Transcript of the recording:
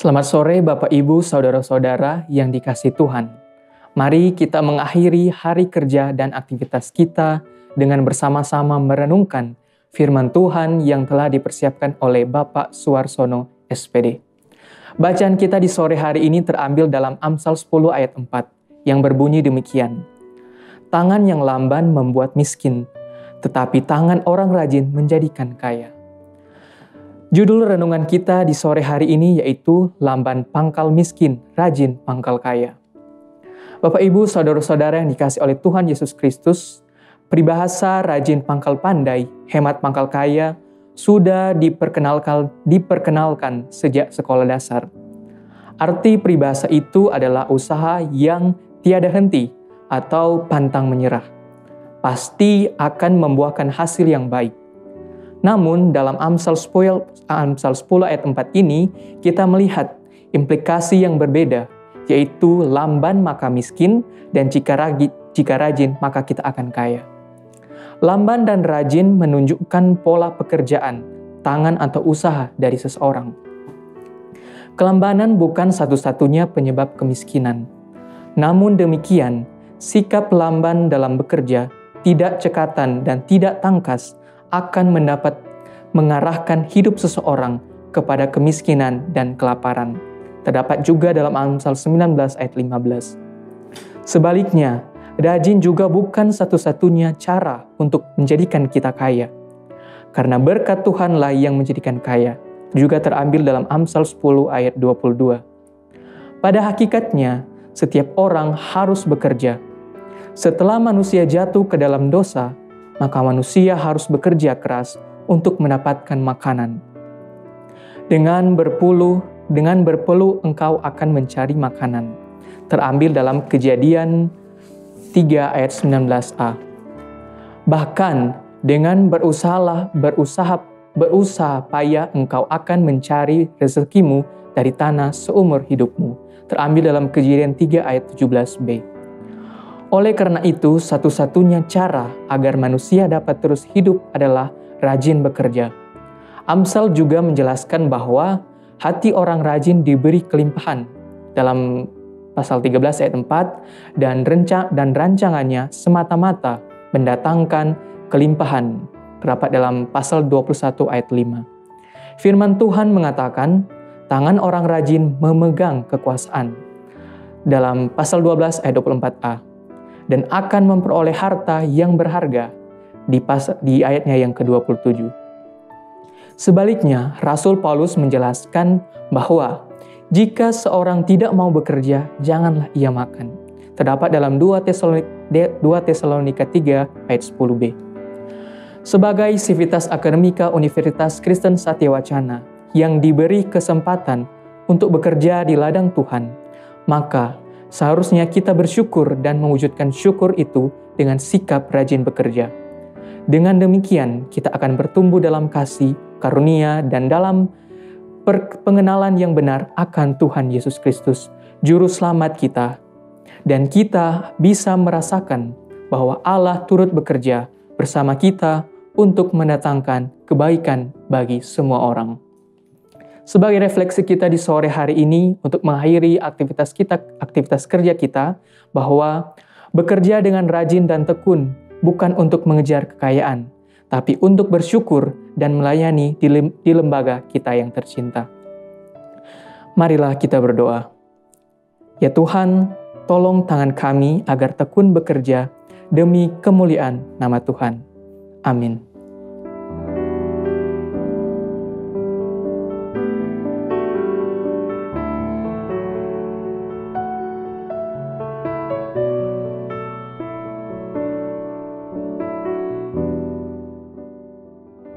Selamat sore Bapak Ibu, Saudara-saudara yang dikasihi Tuhan. Mari kita mengakhiri hari kerja dan aktivitas kita dengan bersama-sama merenungkan firman Tuhan yang telah dipersiapkan oleh Bapak Suwarsono, SPD. Bacaan kita di sore hari ini terambil dalam Amsal 10 ayat 4 yang berbunyi demikian. Tangan yang lamban membuat miskin, tetapi tangan orang rajin menjadikan kaya. Judul renungan kita di sore hari ini yaitu Lamban Pangkal Miskin, Rajin Pangkal Kaya. Bapak Ibu, Saudara-saudara yang dikasihi oleh Tuhan Yesus Kristus, peribahasa rajin pangkal pandai, hemat pangkal kaya sudah diperkenalkan sejak sekolah dasar. Arti peribahasa itu adalah usaha yang tiada henti atau pantang menyerah. Pasti akan membuahkan hasil yang baik. Namun dalam Amsal 10 ayat 4 ini kita melihat implikasi yang berbeda, yaitu lamban maka miskin dan jika rajin maka kita akan kaya. Lamban dan rajin menunjukkan pola pekerjaan, tangan atau usaha dari seseorang. Kelambanan bukan satu-satunya penyebab kemiskinan. Namun demikian, sikap lamban dalam bekerja, tidak cekatan dan tidak tangkas akan mengarahkan hidup seseorang kepada kemiskinan dan kelaparan. Terdapat juga dalam Amsal 19 ayat 15. Sebaliknya, rajin juga bukan satu-satunya cara untuk menjadikan kita kaya. Karena berkat Tuhanlah yang menjadikan kaya, juga terambil dalam Amsal 10 ayat 22. Pada hakikatnya, setiap orang harus bekerja. Setelah manusia jatuh ke dalam dosa, maka manusia harus bekerja keras untuk mendapatkan makanan. Dengan berpeluh engkau akan mencari makanan. Terambil dalam Kejadian 3 ayat 19a. Bahkan dengan berusaha payah engkau akan mencari rezekimu dari tanah seumur hidupmu. Terambil dalam Kejadian 3 ayat 17b. Oleh karena itu, satu-satunya cara agar manusia dapat terus hidup adalah rajin bekerja. Amsal juga menjelaskan bahwa hati orang rajin diberi kelimpahan dalam pasal 13 ayat 4 dan rancangannya semata-mata mendatangkan kelimpahan. Terdapat dalam pasal 21 ayat 5. Firman Tuhan mengatakan, tangan orang rajin memegang kekuasaan. Dalam pasal 12 ayat 24a. Dan akan memperoleh harta yang berharga di ayatnya yang ke-27. Sebaliknya, Rasul Paulus menjelaskan bahwa jika seorang tidak mau bekerja, janganlah ia makan. Terdapat dalam 2 Tesalonika 3 ayat 10b. Sebagai Sivitas Akademika Universitas Kristen Satyawacana yang diberi kesempatan untuk bekerja di ladang Tuhan, maka seharusnya kita bersyukur dan mewujudkan syukur itu dengan sikap rajin bekerja. Dengan demikian, kita akan bertumbuh dalam kasih, karunia, dan dalam pengenalan yang benar akan Tuhan Yesus Kristus, Juru Selamat kita. Dan kita bisa merasakan bahwa Allah turut bekerja bersama kita untuk mendatangkan kebaikan bagi semua orang. Sebagai refleksi kita di sore hari ini untuk mengakhiri aktivitas kerja kita, bahwa bekerja dengan rajin dan tekun bukan untuk mengejar kekayaan, tapi untuk bersyukur dan melayani di lembaga kita yang tercinta. Marilah kita berdoa. Ya Tuhan, tolong tangan kami agar tekun bekerja demi kemuliaan nama Tuhan. Amin.